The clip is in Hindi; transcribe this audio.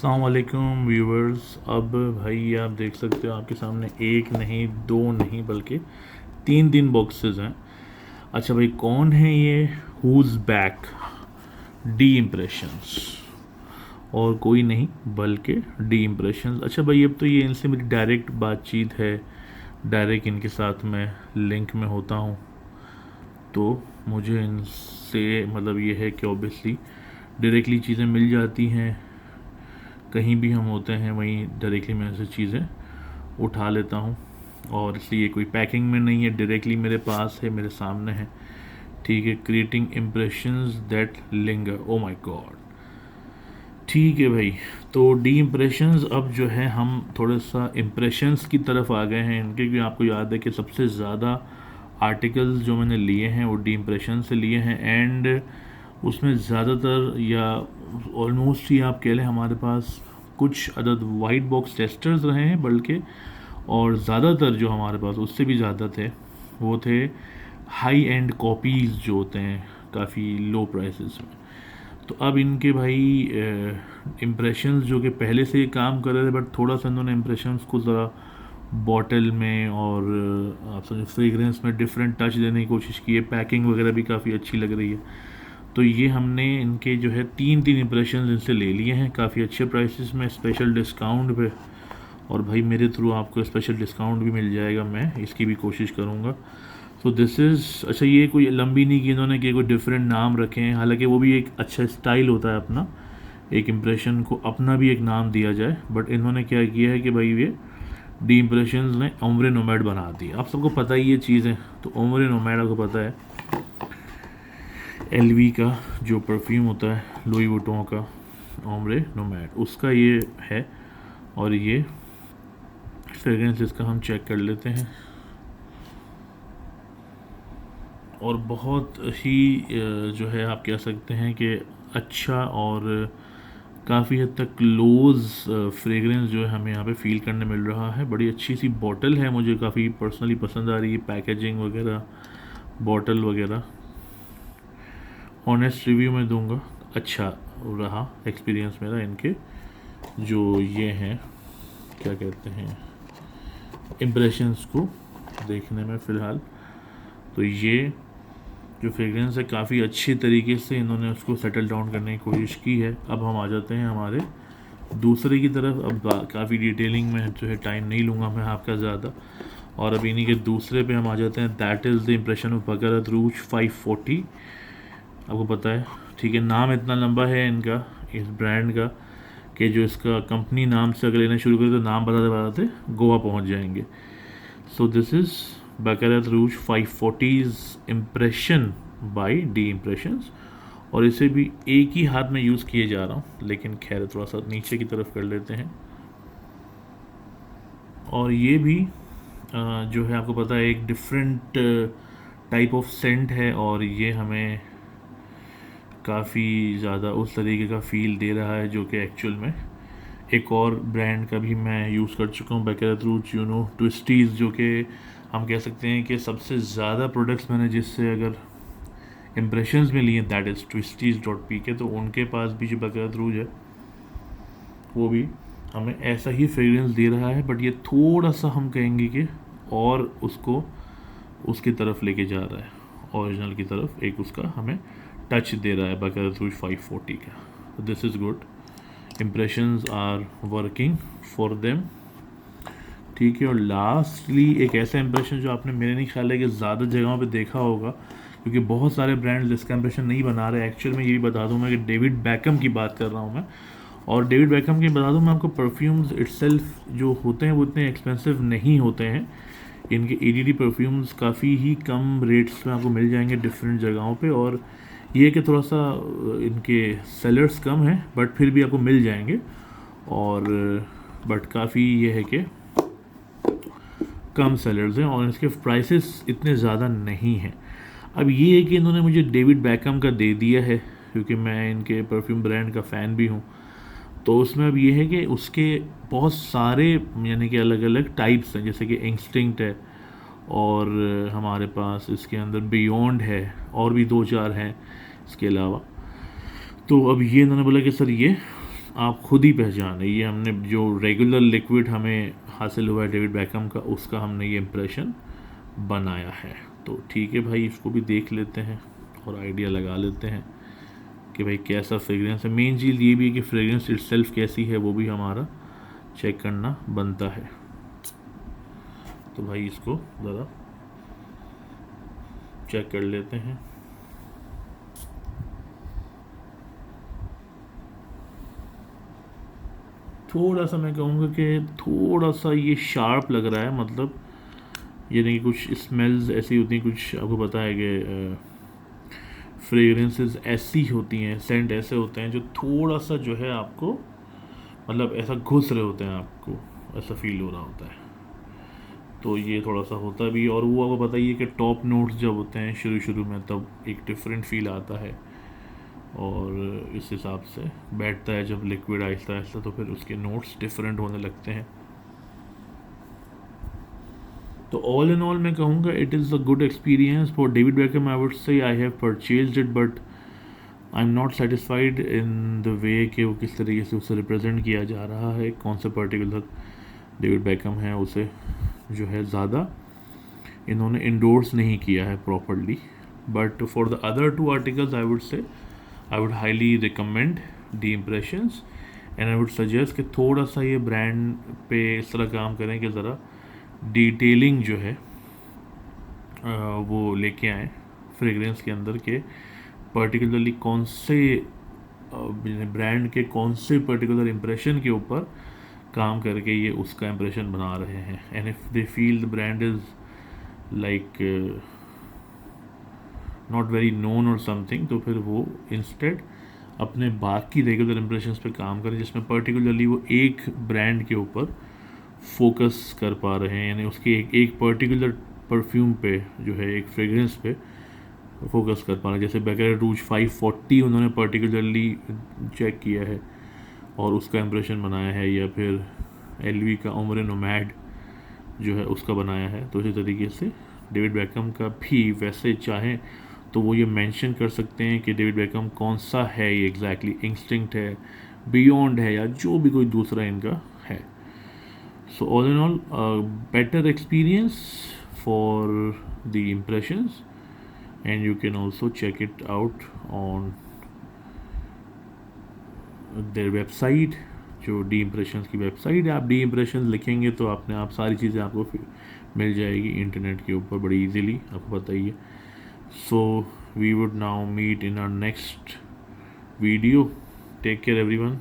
अस्सलाम वालेकुम व्यूवर्स। अब भाई आप देख सकते हो आपके सामने एक नहीं दो नहीं बल्कि तीन बॉक्सेस हैं। अच्छा भाई, कौन है ये? Who's back? The impressions. और कोई नहीं बल्कि डी इम्प्रेशंस। अच्छा भाई, अब तो ये इनसे मेरी डायरेक्ट बातचीत है, डायरेक्ट इनके साथ मैं लिंक में होता हूँ, तो मुझे इनसे मतलब ये है कि ऑब्वियसली डायरेक्टली चीज़ें मिल जाती हैं। कहीं भी हम होते हैं वहीं डायरेक्टली मैं ऐसी चीज़ें उठा लेता हूँ, और इसलिए कोई पैकिंग में नहीं है, डायरेक्टली मेरे पास है, मेरे सामने है। ठीक है, creating impressions that linger. Oh my God. ठीक है भाई, तो डी इम्प्रेशंस। अब जो है हम थोड़ा सा इम्प्रेशंस की तरफ आ गए हैं इनके, क्योंकि आपको याद है कि सबसे ज़्यादा आर्टिकल्स जो मैंने लिए हैं वो डी इम्प्रेशन से लिए हैं, एंड उसमें ज़्यादातर या ऑलमोस्ट ही आप कह लें हमारे पास कुछ अदद वाइट बॉक्स टेस्टर्स रहे हैं बल्कि, और ज़्यादातर जो हमारे पास उससे भी ज़्यादा थे वो थे हाई एंड कॉपीज़ जो होते हैं काफ़ी लो प्राइसेस में। तो अब इनके भाई इम्प्रेशंस जो कि पहले से ही काम कर रहे थे, बट थोड़ा सा इन्होंने इम्प्रेशंस को ज़रा बॉटल में और आप समझो फ्रेगरेंस में डिफरेंट टच देने की कोशिश की है। पैकिंग वगैरह भी काफ़ी अच्छी लग रही है। तो ये हमने इनके जो है तीन इम्प्रेशंस इनसे ले लिए हैं काफ़ी अच्छे प्राइसेस में, स्पेशल डिस्काउंट पे। और भाई मेरे थ्रू आपको स्पेशल डिस्काउंट भी मिल जाएगा, मैं इसकी भी कोशिश करूँगा। तो दिस इज़ अच्छा, ये कोई लंबी नहीं की इन्होंने कि कोई डिफरेंट नाम रखे हैं, हालांकि वो भी एक अच्छा स्टाइल होता है अपना, एक इम्प्रेशन को अपना भी एक नाम दिया जाए। बट इन्होंने क्या किया है कि भाई ये डी इम्प्रेशंस ने ओम्ब्रे नोमैड बना दिया। आप सबको पता ही ये चीज़ है। तो ओम्ब्रे नोमैड आपको पता है एलवी का जो परफ्यूम होता है, लुई वुइटन का ओम्ब्रे नोमैड, उसका ये है। और ये फ्रेगरेंस इसका हम चेक कर लेते हैं, और बहुत ही जो है आप कह सकते हैं कि अच्छा और काफ़ी हद तक क्लोज फ्रेगरेंस जो है हमें यहाँ पे फील करने मिल रहा है। बड़ी अच्छी सी बॉटल है, मुझे काफ़ी पर्सनली पसंद आ रही है, पैकेजिंग वगैरह, बॉटल वगैरह। ऑनेस्ट रिव्यू मैं दूंगा, अच्छा रहा एक्सपीरियंस मेरा इनके जो ये हैं क्या कहते हैं इम्प्रेशंस को देखने में फ़िलहाल। तो ये जो फ्रेगरेंस है काफ़ी अच्छी तरीके से इन्होंने उसको सेटल डाउन करने की कोशिश की है। अब हम आ जाते हैं हमारे दूसरे की तरफ। अब काफ़ी डिटेलिंग में जो है टाइम नहीं लूँगा मैं आपका ज़्यादा, और अब इन्हीं के दूसरे पे हम आ जाते हैं। That is the impression of Baccarat रूज 540। आपको पता है, ठीक है, नाम इतना लंबा है इनका इस ब्रांड का कि जो इसका कंपनी नाम से अगर लेना शुरू करें तो नाम बताते बताते गोवा पहुंच जाएंगे। So this is Baccarat Rouge 540's impression by D impressions, और इसे भी एक ही हाथ में यूज़ किए जा रहा हूँ, लेकिन खैर थोड़ा सा नीचे की तरफ कर लेते हैं। और ये भी जो है आपको पता है एक डिफरेंट टाइप ऑफ सेंट है, और ये हमें काफ़ी ज़्यादा उस तरीके का फ़ील दे रहा है जो कि एक्चुअल में एक और ब्रांड का भी मैं यूज़ कर चुका हूँ, बकरत रूज ट्विस्टीज़, जो कि हम कह सकते हैं कि सबसे ज़्यादा प्रोडक्ट्स मैंने जिससे अगर इम्प्रेशंस में लिए दैट इज़ twisties.pk। तो उनके पास भी जो बकरत रूज है वो भी हमें ऐसा ही फ्रेगरेंस दे रहा है, बट ये थोड़ा सा हम कहेंगे कि और उसको उसकी तरफ लेके जा रहा है, ओरिजिनल की तरफ एक उसका हमें टच दे रहा है बकरत रूज 540 का। This is good, impressions are working for them. ठीक है, और लास्टली एक ऐसा इंप्रेशन जो आपने मेरे नहीं ख्याल है कि ज़्यादा जगहों पे देखा होगा, क्योंकि बहुत सारे ब्रांड्स इसका इंप्रेशन नहीं बना रहे। एक्चुअल में ये भी बता दूं मैं कि डेविड बैकम की बात कर रहा हूँ मैं, और डेविड बैकम की बता दूं मैं आपको, परफ्यूम्स इटसेल्फ जो होते हैं वो इतने एक्सपेंसिव नहीं होते हैं। इनके EDD परफ्यूम्स काफ़ी ही कम रेट्स में आपको मिल जाएंगे डिफरेंट जगहों पे, और ये कि थोड़ा सा इनके सेलर्स कम हैं बट फिर भी आपको मिल जाएंगे, और बट काफ़ी ये है कि कम सेलर्स हैं और इसके प्राइसेस इतने ज़्यादा नहीं हैं। अब ये है कि इन्होंने मुझे डेविड बैकम का दे दिया है, क्योंकि मैं इनके परफ्यूम ब्रांड का फ़ैन भी हूँ। तो उसमें अब ये है कि उसके बहुत सारे यानी कि अलग अलग टाइप्स हैं, जैसे कि इंस्टिंक्ट है, और हमारे पास इसके अंदर बियॉन्ड है, और भी दो चार हैं इसके अलावा। तो अब ये इन्होंने बोला कि सर ये आप खुद ही पहचाने, ये हमने जो रेगुलर लिक्विड हमें हासिल हुआ है डेविड बैकहम का, उसका हमने ये इम्प्रेशन बनाया है। तो ठीक है भाई, इसको भी देख लेते हैं और आइडिया लगा लेते हैं कि भाई कैसा फ्रेगरेंस है। मेन चीज़ ये भी है कि फ्रेगरेंस इटसेल्फ कैसी है वो भी हमारा चेक करना बनता है। तो भाई इसको ज़रा चेक कर लेते हैं। थोड़ा सा मैं कहूँगा कि थोड़ा सा ये शार्प लग रहा है, मतलब ये नहीं कि कुछ स्मेल्स ऐसी होती हैं, कुछ आपको पता है कि फ्रेगरेंसेस ऐसी होती हैं, सेंट ऐसे होते हैं जो थोड़ा सा जो है आपको मतलब ऐसा घुस रहे होते हैं, आपको ऐसा फील हो रहा होता है। तो ये थोड़ा सा होता भी, और वो आपको पता ही है कि टॉप नोट्स जब होते हैं शुरू शुरू में तब एक डिफरेंट फील आता है, और इस हिसाब से बैठता है जब लिक्विड आहिस्ता आहिस्ता, तो फिर उसके नोट्स डिफरेंट होने लगते हैं। तो ऑल इन ऑल मैं कहूँगा it is a good experience for David Beckham. I would say I have purchased it, but I am not satisfied in the way कि वो किस तरीके से उसे रिप्रेजेंट किया जा रहा है, कौन सा पर्टिकुलर डेविड बैकहम है उसे जो है ज़्यादा इन्होंने इंडोर्स नहीं किया है properly. But for the other two articles I would say I would highly recommend the impressions, and I would suggest कि थोड़ा सा ये ब्रांड पे इस तरह काम करें कि ज़रा डिटेलिंग जो है वो लेके आएँ फ्रेगरेंस के अंदर के पर्टिकुलरली कौन से ब्रांड के कौन से पर्टिकुलर इम्प्रेशन के ऊपर काम करके ये उसका इम्प्रेशन बना रहे हैं। And if they feel the brand is like not very known और समथिंग, तो फिर वो इंस्टेड अपने बाकी रेगुलर इम्प्रेशंस पे काम करें जिसमें पर्टिकुलरली वो एक ब्रांड के ऊपर फोकस कर पा रहे हैं, यानी उसके एक पर्टिकुलर परफ्यूम पे जो है, एक फ्रेगरेंस पे फोकस कर पा रहे हैं। जैसे बैकर रूज 540 उन्होंने पर्टिकुलरली चेक किया है और उसका इम्प्रेशन बनाया है, या फिर एलवी का उम्र नोमैड जो है उसका बनाया है। तो इसी तरीके से डेविड बैकहम का भी वैसे चाहें तो वो ये मेंशन कर सकते हैं कि डेविड बैकहम कौन सा है, ये एग्जैक्टली इंस्टिंक्ट है, बियॉन्ड है, या जो भी कोई दूसरा इनका है। So all in all better experience for the impressions, and you can also check it out on their website, जो डी इम्प्रेशंस की वेबसाइट है। आप डी इम्प्रेशंस लिखेंगे तो आपने आप सारी चीज़ें आपको मिल जाएगी इंटरनेट के ऊपर बड़ी इजीली, आपको पता ही है। So we would now meet in our next video. Take care everyone.